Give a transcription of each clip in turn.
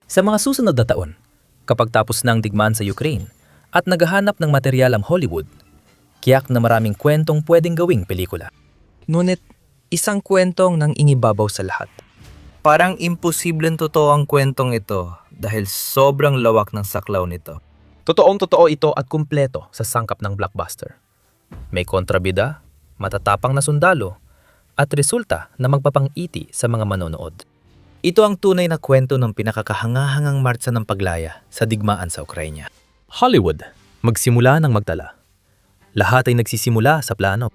Sa mga susunod na taon, kapag tapos na ang digmaan sa Ukraine at naghahanap ng material ang Hollywood, kiyak na maraming kwentong pwedeng gawing pelikula. Ngunit isang kwentong nang ingibabaw sa lahat. Parang imposibleng totoo ang kwentong ito dahil sobrang lawak ng saklaw nito. Totoong-totoo ito at kumpleto sa sangkap ng blockbuster. May kontrabida, matatapang na sundalo, at resulta na magpapang-iti sa mga manonood. Ito ang tunay na kwento ng pinakakahangahangang martsa ng paglaya sa digmaan sa Ukraina. Hollywood, magsimula ng magtala. Lahat ay nagsisimula sa plano.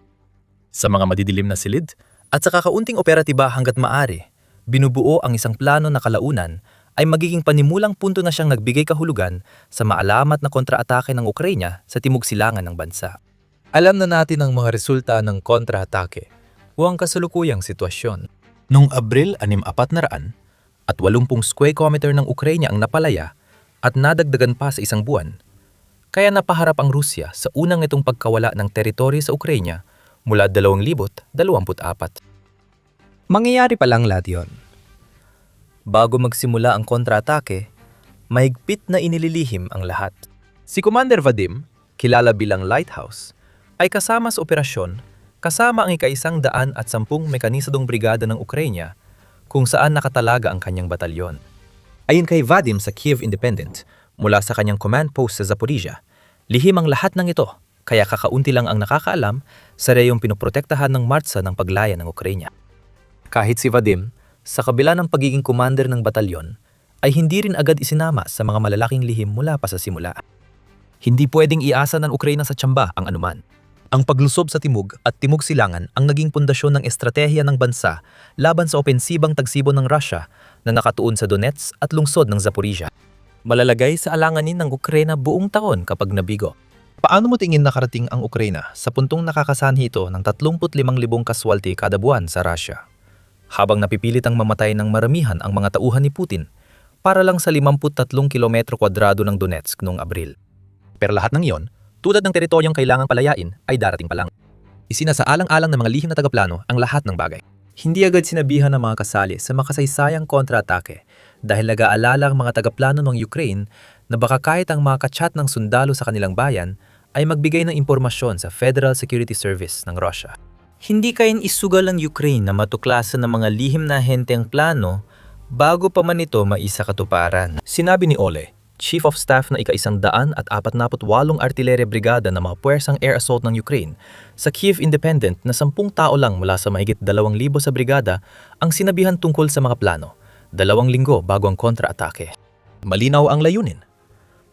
Sa mga madidilim na silid at sa kakaunting operatiba hanggat maaari, binubuo ang isang plano na kalaunan ay magiging panimulang punto na siyang nagbigay kahulugan sa maalamat na kontraatake ng Ukraina sa timog silangan ng bansa. Alam na natin ang mga resulta ng kontra-atake o ang kasalukuyang sitwasyon. Noong Abril 6,400 at 80 square kilometer ng Ukraina ang napalaya at nadagdagan pa sa isang buwan, kaya napaharap ang Rusya sa unang itong pagkawala ng teritoryo sa Ukraina mula 2024. Mangyayari pa lang lahat yun. Bago magsimula ang kontra-atake, mahigpit na inililihim ang lahat. Si Commander Vadim, kilala bilang Lighthouse, ay kasama sa operasyon kasama ang ika-110 Mekanisadong Brigada ng Ukraina kung saan nakatalaga ang kanyang batalyon. Ayon kay Vadim sa Kiev Independent, mula sa kanyang command post sa Zaporizhia, lihim ang lahat ng ito kaya kakaunti lang ang nakakaalam sa reyong pinoprotektahan ng martsa ng paglaya ng Ukraina. Kahit si Vadim, sa kabila ng pagiging commander ng batalyon, ay hindi rin agad isinama sa mga malalaking lihim mula pa sa simula. Hindi pwedeng iasa ng Ukraina sa tiyamba ang anuman. Ang paglusob sa timog at timog silangan ang naging pundasyon ng estratehiya ng bansa laban sa opensibang tagsibo ng Russia na nakatuon sa Donetsk at lungsod ng Zaporizhia. Malalagay sa alanganin ng Ukraina buong taon kapag nabigo. Paano mo tingin nakarating ang Ukraina sa puntong nakakasanhi ito ng 35,000 kaswalti kada buwan sa Russia? Habang napipilit ang mamatay ng maramihan ang mga tauhan ni Putin para lang sa 53 kilometro kwadrado ng Donetsk noong Abril. Pero lahat ng iyon, tulad ng teritoryong kailangang palayain, ay darating pa lang. Isinasaalang-alang ng mga lihim na tagaplano ang lahat ng bagay. Hindi agad sinabihan ng mga kasali sa makasaysayang kontra-atake dahil nag-aalala ang mga tagaplano ng Ukraine na baka kahit ang mga kachat ng sundalo sa kanilang bayan ay magbigay ng impormasyon sa Federal Security Service ng Russia. Hindi kayang isugal ang Ukraine na matuklasan ng mga lihim na ahente ang plano bago pa man ito maisakatuparan. Sinabi ni Ole, Chief of Staff na ika-148 artillery brigada ng mga puwersang air assault ng Ukraine, sa Kiev Independent na 10 tao lang mula sa mahigit 2,000 sa brigada ang sinabihan tungkol sa mga plano, 2 linggo bago ang kontra-atake. Malinaw ang layunin.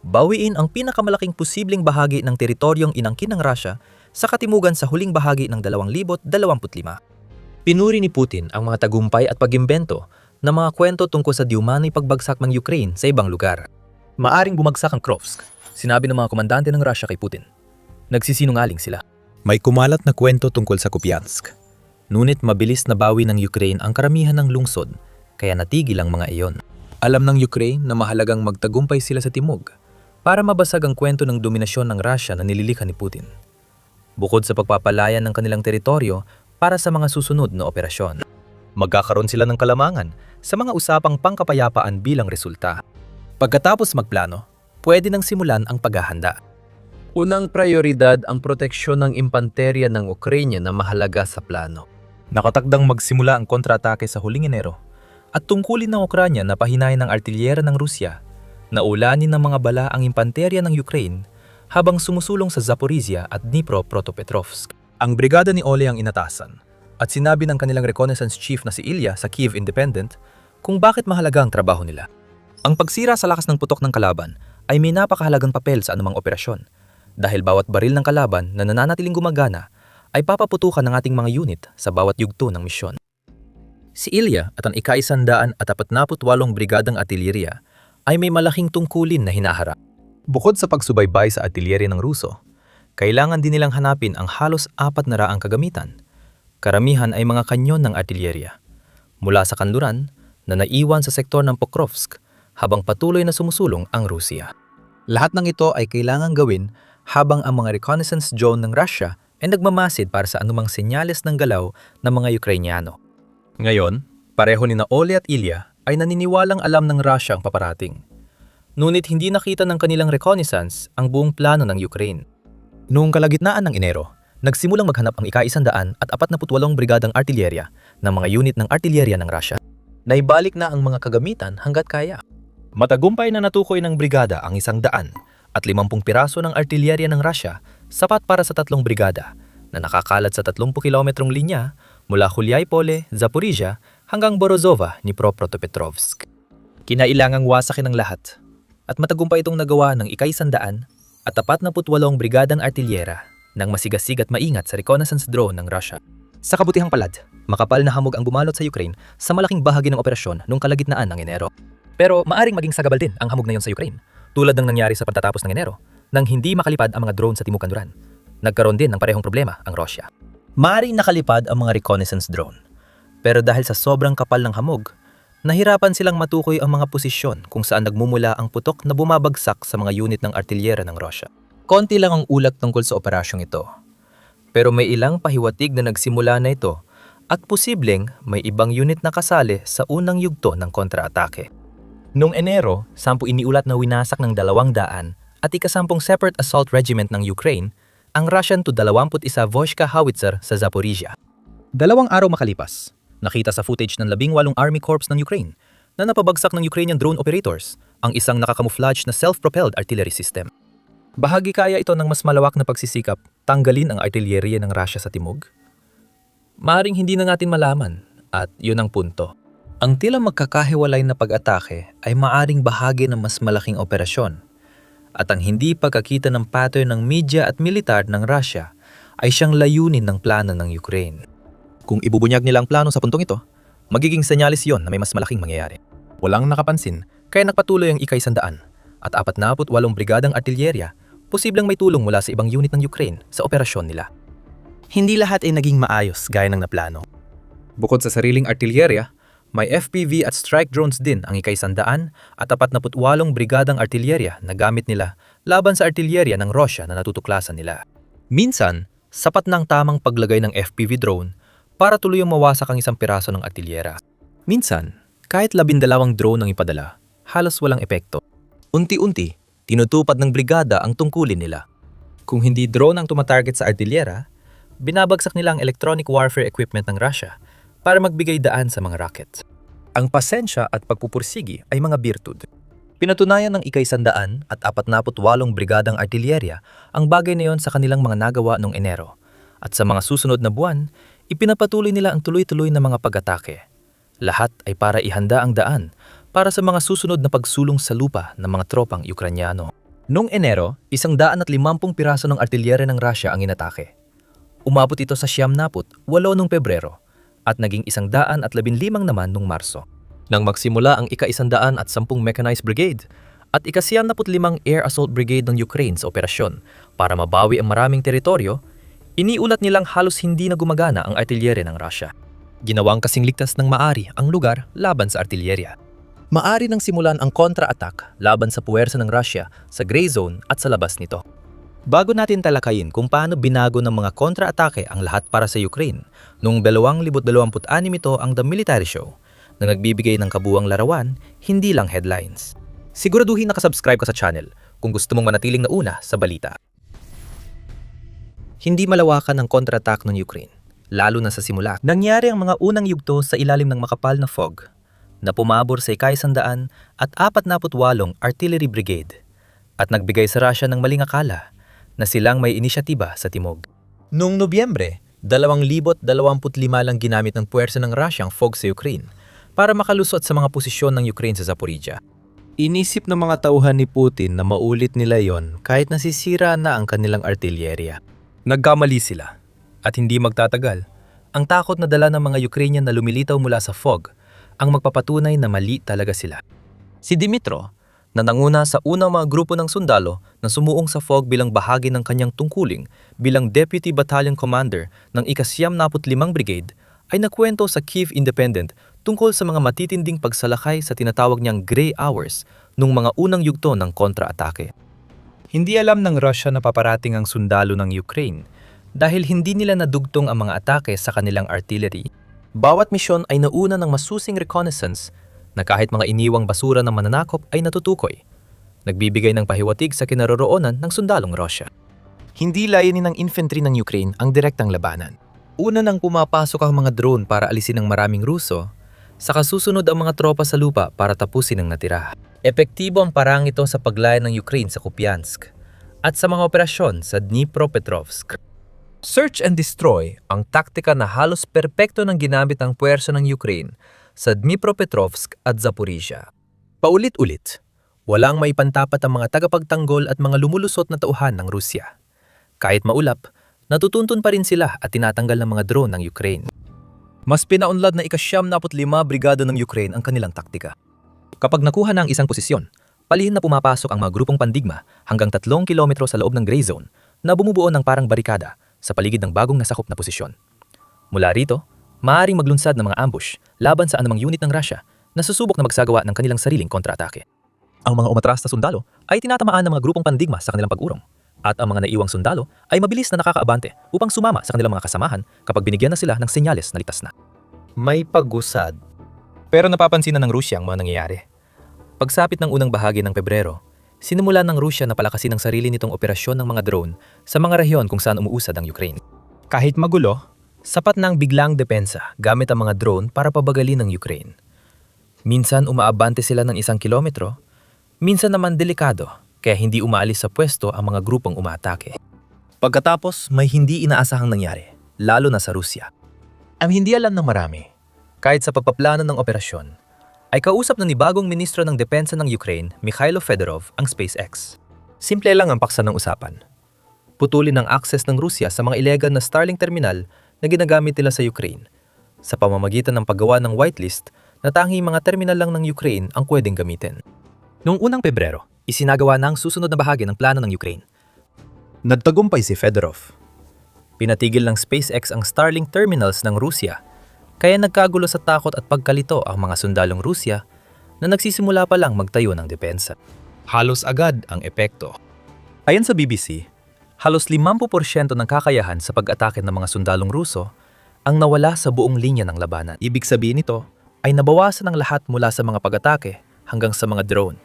Bawiin ang pinakamalaking posibleng bahagi ng teritoryong inangkin ng Russia sa katimugan sa huling bahagi ng 2025. Pinuri ni Putin ang mga tagumpay at pag-imbento ng mga kwento tungkol sa diumano'y pagbagsak ng Ukraine sa ibang lugar. Maaring bumagsak ang Krovsk, sinabi ng mga komandante ng Russia kay Putin. Nagsisinungaling sila. May kumalat na kwento tungkol sa Kupiansk. Ngunit mabilis na bawi ng Ukraine ang karamihan ng lungsod, kaya natigil ang mga iyon. Alam ng Ukraine na mahalagang magtagumpay sila sa timog para mabasag ang kwento ng dominasyon ng Russia na nililikha ni Putin. Bukod sa pagpapalayan ng kanilang teritoryo para sa mga susunod na operasyon, magkakaroon sila ng kalamangan sa mga usapang pangkapayapaan bilang resulta. Pagkatapos magplano, pwede nang simulan ang paghahanda. Unang prioridad ang proteksyon ng impanterya ng Ukraine na mahalaga sa plano. Nakatakdang magsimula ang kontra-atake sa huling Enero at tungkulin ng Ukraine na pahinayin ng artilyera ng Rusya na ulanin ng mga bala ang impanterya ng Ukraine habang sumusulong sa Zaporizhia at Dnipro-Petrovsk. Ang brigada ni Ole ang inatasan at sinabi ng kanilang reconnaissance chief na si Ilya sa Kiev Independent kung bakit mahalaga ang trabaho nila. Ang pagsira sa lakas ng putok ng kalaban ay may napakahalagang papel sa anumang operasyon dahil bawat baril ng kalaban na nananatiling gumagana ay papaputukan ng ating mga unit sa bawat yugto ng misyon. Si Ilya at ang ika-148 Brigadang Artillerya ay may malaking tungkulin na hinaharap. Bukod sa pagsubaybay sa artillery ng Ruso, kailangan din nilang hanapin ang halos 400 kagamitan. Karamihan ay mga kanyon ng artillerya mula sa kanluran na naiwan sa sektor ng Pokrovsk habang patuloy na sumusulong ang Rusya. Lahat ng ito ay kailangang gawin habang ang mga reconnaissance drone ng Russia ay nagmamasid para sa anumang senyales ng galaw ng mga Ukrainyano. Ngayon, pareho ni na Ole at Ilya ay naniniwalang alam ng Russia ang paparating. Ngunit hindi nakita ng kanilang reconnaissance ang buong plano ng Ukraine. Noong kalagitnaan ng Enero, nagsimulang maghanap ang ika-148 Brigadang Artillerya ng mga unit ng artillerya ng Russia. Naibalik na ang mga kagamitan hanggat kaya. Matagumpay na natukoy ng brigada ang 150 piraso ng artillerya ng Russia, sapat para sa 3 brigada na nakakalat sa 30 kilometrong linya mula Hulyai-Pole, Zaporizhia hanggang Borozova, Dnipropetrovsk. Kinailangang wasakin ang lahat at matagumpay itong nagawa ng ika-148 Brigadang Artilyera ng masigasig at maingat sa reconnaissance drone ng Russia. Sa kabutihang palad, makapal na hamog ang bumalot sa Ukraine sa malaking bahagi ng operasyon noong kalagitnaan ng Enero. Pero maaring maging sagabal din ang hamog na yon sa Ukraine, tulad ng nangyari sa pagtatapos ng Enero, nang hindi makalipad ang mga drone sa Timog Kanluran. Nagkaroon din ng parehong problema ang Russia. Maaring nakalipad ang mga reconnaissance drone, pero dahil sa sobrang kapal ng hamog, nahirapan silang matukoy ang mga posisyon kung saan nagmumula ang putok na bumabagsak sa mga unit ng artilyera ng Russia. Konti lang ang ulat tungkol sa operasyong ito. Pero may ilang pahiwatig na nagsimula na ito at posibleng may ibang unit na kasali sa unang yugto ng kontra-atake. Noong Enero, 10 iniulat na winasak ng 200 at ika-10 Separate Assault Regiment ng Ukraine ang Russian Tu-21 Voshka howitzer sa Zaporizhia. 2 araw makalipas, nakita sa footage ng 18 Army Corps ng Ukraine na napabagsak ng Ukrainian drone operators ang isang nakakamuflage na self-propelled artillery system. Bahagi kaya ito ng mas malawak na pagsisikap tanggalin ang artilyerya ng Russia sa timog? Maaring hindi na natin malaman at yun ang punto. Ang tila magkakahiwalay na pag-atake ay maaring bahagi ng mas malaking operasyon at ang hindi pagkakita ng pattern ng media at militar ng Russia ay siyang layunin ng plano ng Ukraine. Kung ibubunyag nila ang plano sa puntong ito, magiging senyalis yon na may mas malaking mangyayari. Walang nakapansin kaya nagpatuloy ang ika-100 at 48 Brigadang Artilyerya, posibleng may tulong mula sa ibang unit ng Ukraine sa operasyon nila. Hindi lahat ay naging maayos gaya ng naplano. Bukod sa sariling artilyerya, may FPV at strike drones din ang ika-100 at 48 Brigadang Artilyerya na gamit nila laban sa artilyerya ng Russia na natutuklasan nila. Minsan, sapat na ang tamang paglagay ng FPV drone para tuluyang mawasak ang isang piraso ng artilyera. Minsan, kahit 12 drone ang ipadala, halos walang epekto. Unti-unti, tinutupad ng brigada ang tungkulin nila. Kung hindi drone ang tumatarget sa artilyera, binabagsak nila ang electronic warfare equipment ng Russia para magbigay daan sa mga rocket. Ang pasensya at pagpupursigi ay mga birtud. Pinatunayan ng ika-100 at 48 Brigadang Artilyerya ang bagay na yon sa kanilang mga nagawa noong Enero. At sa mga susunod na buwan, ipinapatuloy nila ang tuloy-tuloy na mga pag-atake. Lahat ay para ihanda ang daan para sa mga susunod na pagsulong sa lupa ng mga tropang Ukranyano. Noong Enero, 150 piraso ng artilyera ng Russia ang inatake. Umabot ito sa 98 noong Pebrero at naging 115 naman noong Marso. Nang magsimula ang ika-110 at 10 Mechanized Brigade at ika-95 Air Assault Brigade ng Ukraine sa operasyon para mabawi ang maraming teritoryo, iniulat nilang halos hindi na gumagana ang artilyerya ng Russia. Ginawang kasing ligtas ng maari ang lugar laban sa artilyerya. Maari nang simulan ang kontra-attack laban sa puwersa ng Russia sa gray zone at sa labas nito. Bago natin talakayin kung paano binago ng mga kontra-atake ang lahat para sa Ukraine, noong 2026 ito ang The Military Show na nagbibigay ng kabuuang larawan, hindi lang headlines. Siguraduhin nakasubscribe ka sa channel kung gusto mong manatiling nauna sa balita. Hindi malawakan ang kontra-attack ng Ukraine, lalo na sa simula. Nangyari ang mga unang yugto sa ilalim ng makapal na fog na pumabor sa ika-100 at 48 Artillery Brigade at nagbigay sa Russia ng maling akala na silang may inisyatiba sa timog. Noong Nobyembre, 2,025 lang ginamit ng puwersa ng Russia ang fog sa Ukraine para makalusot sa mga posisyon ng Ukraine sa Zaporizhia. Inisip ng mga tauhan ni Putin na maulit nila yon kahit nasisira na ang kanilang artilyerya. Nagkamali sila at hindi magtatagal. Ang takot na dala ng mga Ukrainian na lumilitaw mula sa fog ang magpapatunay na mali talaga sila. Si Dmytro, na nanguna sa unang mga grupo ng sundalo na sumuong sa fog bilang bahagi ng kanyang tungkuling bilang Deputy Battalion Commander ng ika-95 Brigade, ay nakwento sa Kyiv Independent tungkol sa mga matitinding pagsalakay sa tinatawag niyang gray hours nung mga unang yugto ng kontra-atake. Hindi alam ng Russia na paparating ang sundalo ng Ukraine dahil hindi nila nadugtong ang mga atake sa kanilang artillery. Bawat misyon ay nauna ng masusing reconnaissance na kahit mga iniwang basura ng mananakop ay natutukoy, nagbibigay ng pahiwatig sa kinaroroonan ng sundalong Russia. Hindi layunin ng infantry ng Ukraine ang direktang labanan. Una nang pumapasok ang mga drone para alisin ang maraming Ruso, saka susunod ang mga tropa sa lupa para tapusin ang natira. Epektibo ang parang ito sa paglaya ng Ukraine sa Kupiansk at sa mga operasyon sa Dnipropetrovsk. Search and destroy ang taktika na halos perpekto ng ginamit ng puwersa ng Ukraine sa Dnipropetrovsk at Zaporizhia. Paulit-ulit, walang maipantapat ang mga tagapagtanggol at mga lumulusot na tauhan ng Rusya. Kahit maulap, natutuntun pa rin sila at tinatanggal ng mga drone ng Ukraine. Mas pinaunlad na ika-75 brigada ng Ukraine ang kanilang taktika. Kapag nakuha na ang isang posisyon, palihim na pumapasok ang mga grupong pandigma hanggang 3 kilometro sa loob ng gray zone na bumubuo ng parang barikada sa paligid ng bagong nasakop na posisyon. Mula rito, maaaring maglunsad ng mga ambush laban sa anumang unit ng Russia na susubok na magsagawa ng kanilang sariling kontra-atake. Ang mga umatras na sundalo ay tinatamaan ng mga grupong pandigma sa kanilang pag-urong, at ang mga naiwang sundalo ay mabilis na nakakaabante upang sumama sa kanilang mga kasamahan kapag binigyan na sila ng senyales na ligtas na. May pagusad. Pero napapansin na ng Rusya ang mga nangyayari. Pagsapit ng unang bahagi ng Pebrero, sinimula ng Rusya na palakasin ang sarili nitong operasyon ng mga drone sa mga rehiyon kung saan umuusad ang Ukraine. Kahit magulo, sapat na ang biglang depensa gamit ang mga drone para pabagalin ng Ukraine. Minsan umaabante sila ng 1 kilometro, minsan naman delikado kaya hindi umaalis sa pwesto ang mga grupong umaatake. Pagkatapos, may hindi inaasahang nangyari, lalo na sa Rusya. Ang hindi alam ng marami, kahit sa pagpaplano ng operasyon, ay kausap na ni bagong ministro ng depensa ng Ukraine, Mikhailo Fedorov, ang SpaceX. Simple lang ang paksa ng usapan. Putulin ang access ng Rusya sa mga illegal na Starlink terminal na ginagamit nila sa Ukraine, sa pamamagitan ng paggawa ng whitelist na tanging mga terminal lang ng Ukraine ang pwedeng gamitin. Noong unang Pebrero, isinagawa na ang susunod na bahagi ng plano ng Ukraine. Nagtagumpay si Fedorov. Pinatigil ng SpaceX ang Starlink terminals ng Rusya, kaya nagkagulo sa takot at pagkalito ang mga sundalong Rusya na nagsisimula pa lang magtayo ng depensa. Halos agad ang epekto. Ayon sa BBC, halos 50% ng kakayahan sa pag-atake ng mga sundalong Ruso ang nawala sa buong linya ng labanan. Ibig sabihin nito ay nabawasan ang lahat mula sa mga pag-atake hanggang sa mga drone.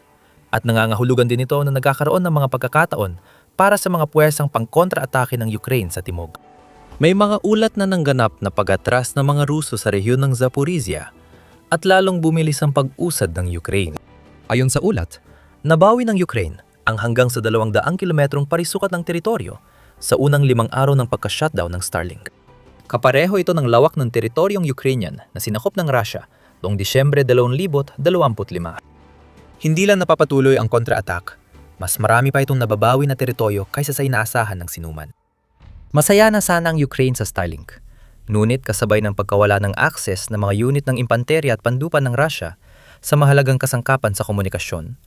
At nangangahulugan din ito na nagkakaroon ng mga pagkakataon para sa mga puwersang pang-kontra-atake ng Ukraine sa timog. May mga ulat na nangganap na pag-atras ng mga Ruso sa rehiyon ng Zaporizhia at lalong bumilis ang pag-usad ng Ukraine. Ayon sa ulat, nabawi ng Ukraine ang hanggang sa 200 kilometrong parisukat ng teritoryo sa unang 5 araw ng pagka-shutdown ng Starlink. Kapareho ito ng lawak ng teritoryong Ukrainian na sinakop ng Russia noong Disyembre 2025. Hindi lang napapatuloy ang kontra-attack, mas marami pa itong nababawi na teritoryo kaysa sa inaasahan ng sinuman. Masaya na sana ang Ukraine sa Starlink, ngunit kasabay ng pagkawala ng access ng mga unit ng impanterya at pandupan ng Russia sa mahalagang kasangkapan sa komunikasyon,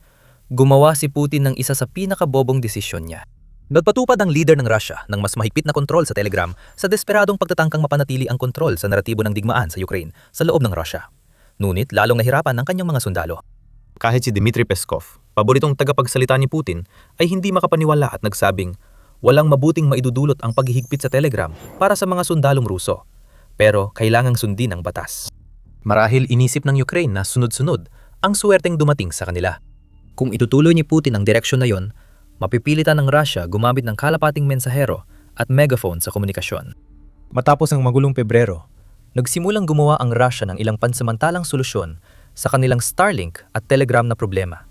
gumawa si Putin ng isa sa pinakabobong desisyon niya. Nagpatupad ang leader ng Russia ng mas mahigpit na kontrol sa Telegram sa desperadong pagtatangkang mapanatili ang kontrol sa naratibo ng digmaan sa Ukraine sa loob ng Russia. Ngunit lalong nahirapan ang kanyang mga sundalo. Kahit si Dmitry Peskov, paboritong tagapagsalita ni Putin, ay hindi makapaniwala at nagsabing walang mabuting maidudulot ang paghihigpit sa Telegram para sa mga sundalong Ruso, pero kailangang sundin ang batas. Marahil inisip ng Ukraine na sunod-sunod ang suwerteng dumating sa kanila. Kung itutuloy ni Putin ang direksyon na yon, mapipilitan ng Russia gumamit ng kalapating mensahero at megaphone sa komunikasyon. Matapos ang magulong Pebrero, nagsimulang gumawa ang Russia ng ilang pansamantalang solusyon sa kanilang Starlink at Telegram na problema,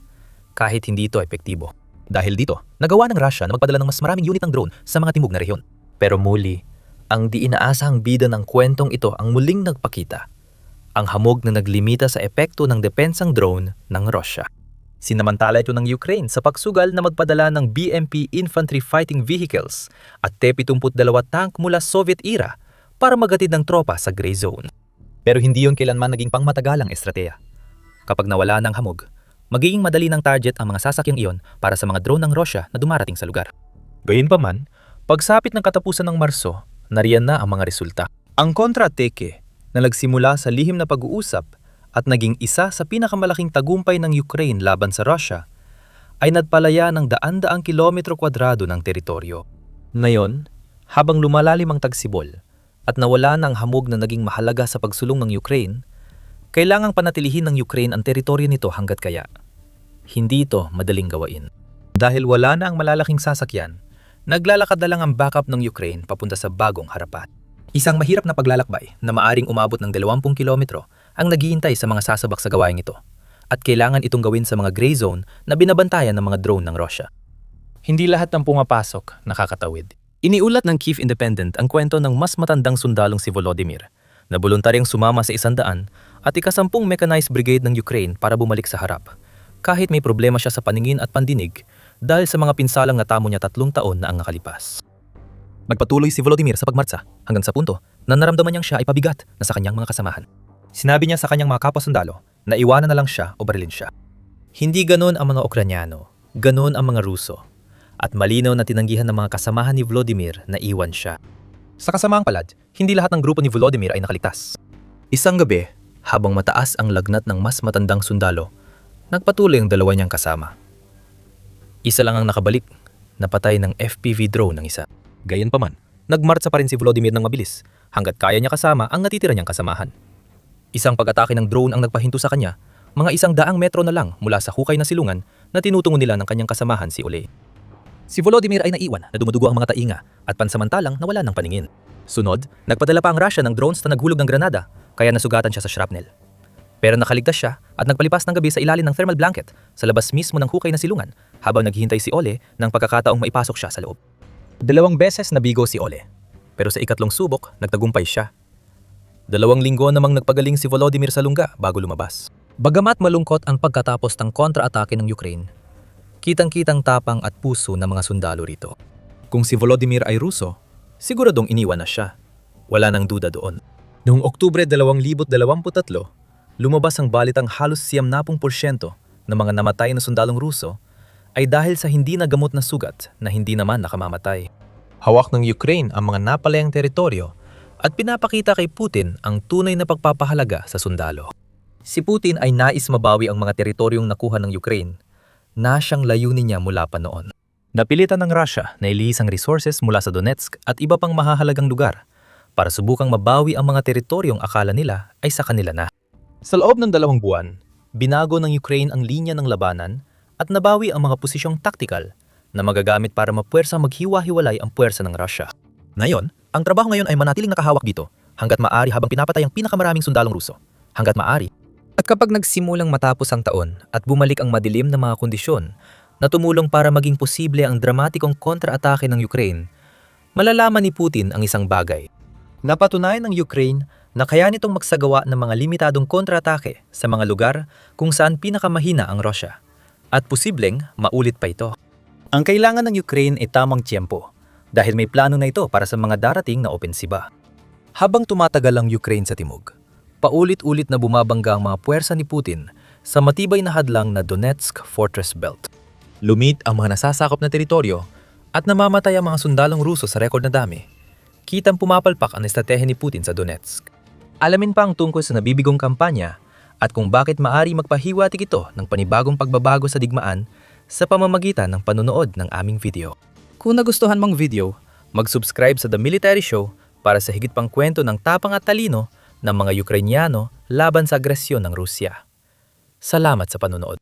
kahit hindi ito epektibo. Dahil dito, nagawa ng Russia na magpadala ng mas maraming unit ng drone sa mga timog na rehiyon. Pero muli, ang di inaasahang bida ng kwentong ito ang muling nagpakita, ang hamog na naglimita sa epekto ng depensang drone ng Russia. Sinamantala ito ng Ukraine sa pagsugal na magpadala ng BMP Infantry Fighting Vehicles at T-72 tank mula Soviet era para maghatid ng tropa sa gray zone. Pero hindi yon kailanman naging pangmatagalang estratehiya. Kapag nawala ng hamog, magiging madali ng target ang mga sasakyang iyon para sa mga drone ng Russia na dumarating sa lugar. Gayunpaman, pagsapit ng katapusan ng Marso, nariyan na ang mga resulta. Ang kontra-atake na nagsimula sa lihim na pag-uusap at naging isa sa pinakamalaking tagumpay ng Ukraine laban sa Russia ay nagpalaya ng daan-daang kilometro kwadrado ng teritoryo. Ngayon, habang lumalalim ang tagsibol at nawala ng hamog na naging mahalaga sa pagsulong ng Ukraine, Kailangang panatilihin ng Ukraine ang teritoryo nito hanggat kaya. Hindi ito madaling gawain. Dahil wala na ang malalaking sasakyan, naglalakad na lang ang backup ng Ukraine papunta sa bagong harapan. Isang mahirap na paglalakbay na maaring umabot ng 20 kilometro ang naghihintay sa mga sasabak sa gawain ito. At kailangan itong gawin sa mga gray zone na binabantayan ng mga drone ng Russia. Hindi lahat ng pumapasok nakakatawid. Iniulat ng Kyiv Independent ang kwento ng mas matandang sundalong si Volodymyr na voluntaryang sumama sa 100 at ika-10 mechanized brigade ng Ukraine para bumalik sa harap. Kahit may problema siya sa paningin at pandinig dahil sa mga pinsalang natamo niya 3 taon na ang nakalipas. Magpatuloy si Volodymyr sa pagmarsa hanggang sa punto na naramdaman niyang siya ay pabigat na sa kanyang mga kasamahan. Sinabi niya sa kanyang mga kapwa-sundalo na iwanan na lang siya o barilin siya. Hindi ganon ang mga Ukranyano, ganon ang mga Ruso. At malinaw na tinanggihan ng mga kasamahan ni Volodymyr na iwan siya. Sa kasamaang palad, hindi lahat ng grupo ni Volodymyr ay nakaligtas. Isang gabi, habang mataas ang lagnat ng mas matandang sundalo, nagpatuloy ang dalawa niyang kasama. Isa lang ang nakabalik, napatay ng FPV drone ng isa. Gayunpaman, nagmartsa pa rin si Volodymyr ng mabilis hanggat kaya niya kasama ang natitira niyang kasamahan. Isang pag-atake ng drone ang nagpahinto sa kanya, mga 100 metro na lang mula sa hukay na silungan na tinutungo nila ng kanyang kasamahan si Oleh. Si Volodymyr ay naiwan na dumudugo ang mga tainga at pansamantalang nawala ng paningin. Sunod, nagpadala pa ang Russia ng drones na naghulog ng granada kaya nasugatan siya sa shrapnel. Pero nakaligtas siya at nagpalipas ng gabi sa ilalim ng thermal blanket sa labas mismo ng hukay na silungan habang naghihintay si Oleh ng pagkakataong maipasok siya sa loob. 2 beses nabigo si Oleh, pero sa ikatlong subok nagtagumpay siya. 2 linggo namang nagpagaling si Volodymyr sa lungga bago lumabas. Bagamat malungkot ang pagkatapos ng kontra-atake ng Ukraine, kitang-kitang tapang at puso ng mga sundalo rito. Kung si Volodymyr ay Ruso, siguradong iniwan na siya. Wala nang duda doon. Noong Oktubre 2023, lumabas ang balitang halos 70% ng mga namatay na sundalong Ruso ay dahil sa hindi nagamot na sugat na hindi naman nakamamatay. Hawak ng Ukraine ang mga napalayang teritoryo at pinapakita kay Putin ang tunay na pagpapahalaga sa sundalo. Si Putin ay nais mabawi ang mga teritoryong nakuha ng Ukraine na siyang layunin niya mula pa noon. Napilitan ng Russia na ilihis ang resources mula sa Donetsk at iba pang mahahalagang lugar para subukang mabawi ang mga teritoryong akala nila ay sa kanila na. Sa loob ng 2 buwan, binago ng Ukraine ang linya ng labanan at nabawi ang mga posisyong taktikal na magagamit para mapuwersang maghiwa-hiwalay ang puwersa ng Russia. Ngayon, ang trabaho ngayon ay manatiling nakahawak dito hanggat maaari habang pinapatay ang pinakamaraming sundalong Ruso. Hanggat maaari. At kapag nagsimulang matapos ang taon at bumalik ang madilim na mga kondisyon na tumulong para maging posible ang dramatikong kontra-atake ng Ukraine, malalaman ni Putin ang isang bagay. Napatunayan ng Ukraine na kaya nitong magsagawa ng mga limitadong kontra-atake sa mga lugar kung saan pinakamahina ang Russia. At posibleng maulit pa ito. Ang kailangan ng Ukraine ay tamang tiyempo dahil may plano na ito para sa mga darating na opensiba. Habang tumatagal ang Ukraine sa timog, paulit-ulit na bumabangga ang mga puwersa ni Putin sa matibay na hadlang na Donetsk Fortress Belt. Lumit ang mga nasasakop na teritoryo at namamatay ang mga sundalong Ruso sa rekord na dami. Kitang pumapalpak ang estratehiya ni Putin sa Donetsk. Alamin pa ang tungkol sa nabibigong kampanya at kung bakit maari magpahiwatig ito ng panibagong pagbabago sa digmaan sa pamamagitan ng panonood ng aming video. Kung nagustuhan mong video, mag-subscribe sa The Military Show para sa higit pang kwento ng tapang at talino ng mga Ukrainyano laban sa agresyon ng Rusya. Salamat sa panonood.